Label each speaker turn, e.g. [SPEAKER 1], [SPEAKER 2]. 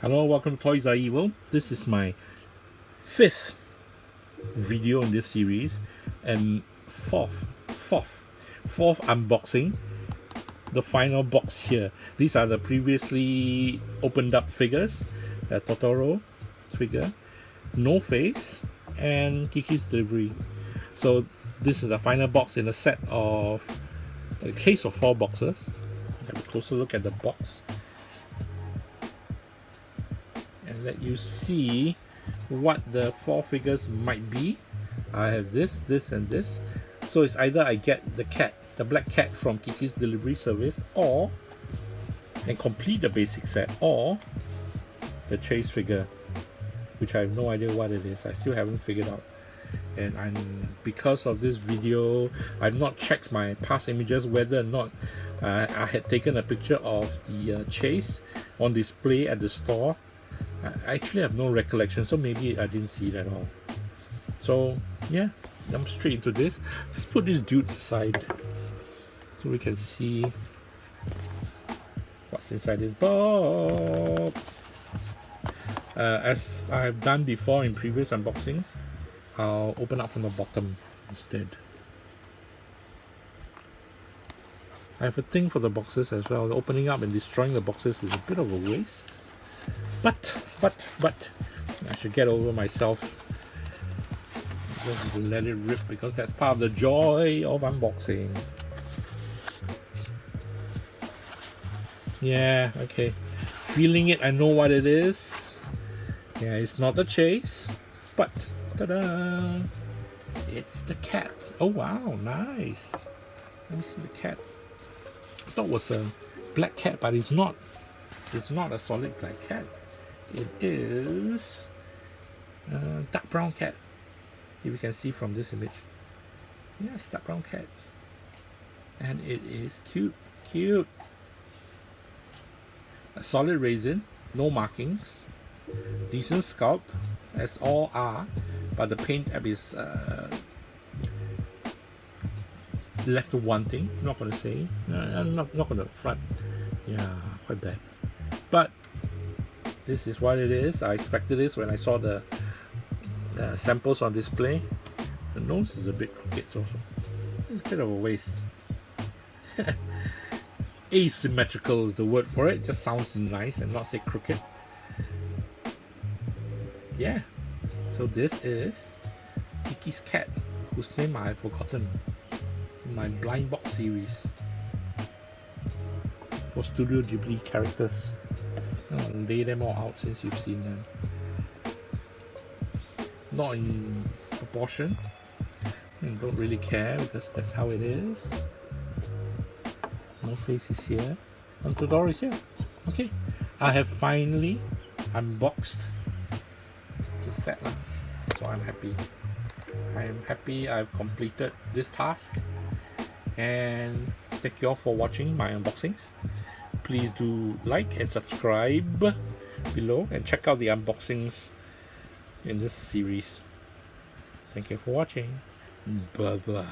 [SPEAKER 1] Hello, welcome to Toys Are Evil. This is my fifth video in this series and fourth unboxing. The final box here. These are the previously opened up figures. The Totoro figure, No Face, and Kiki's Delivery. So this is the final box in a set of a case of 4 boxes. Have a closer look at the box and let you see what the 4 figures might be. I have this, and this. So it's either I get the cat, the black cat from Kiki's Delivery Service, or and complete the basic set, or the chase figure, which I have no idea what it is. I still haven't figured out. And because of this video, I've not checked my past images whether or not I had taken a picture of the chase on display at the store. I actually have no recollection, so maybe I didn't see it at all. So yeah, I'm straight into this. Let's put these dudes aside so we can see what's inside this box. As I've done before in previous unboxings, I'll open up from the bottom instead. I have a thing for the boxes as well. Opening up and destroying the boxes is a bit of a waste. But I should get over myself. Just let it rip, because that's part of the joy of unboxing. Yeah, okay. Feeling it, I know what it is. Yeah, it's not the chase, but ta-da! It's the cat. Oh wow, nice. Let me see the cat. I thought it was a black cat, but it's not. It's not a solid black cat. It is a dark brown cat. If you can see from this image. Yes, dark brown cat. And it is cute. A solid resin, no markings. Decent sculpt, as all are. But the paint tab is left wanting. Not gonna say. I'm not gonna front. Yeah, quite bad. But this is what it is. I expected this when I saw the samples on display. The nose is a bit crooked also. It's a bit of a waste. Asymmetrical is the word for it. Just sounds nice and not say crooked. Yeah. So this is Kiki's cat, whose name I have forgotten in my blind box series for Studio Ghibli characters. I'll lay them all out since you've seen them. Not in proportion. And don't really care because that's how it is. No Face is here. And Totoro is here. Okay. I have finally unboxed the set. So I'm happy. I am happy I've completed this task. And thank you all for watching my unboxings. Please do like and subscribe below and check out the unboxings in this series. Thank you for watching. Bye bye.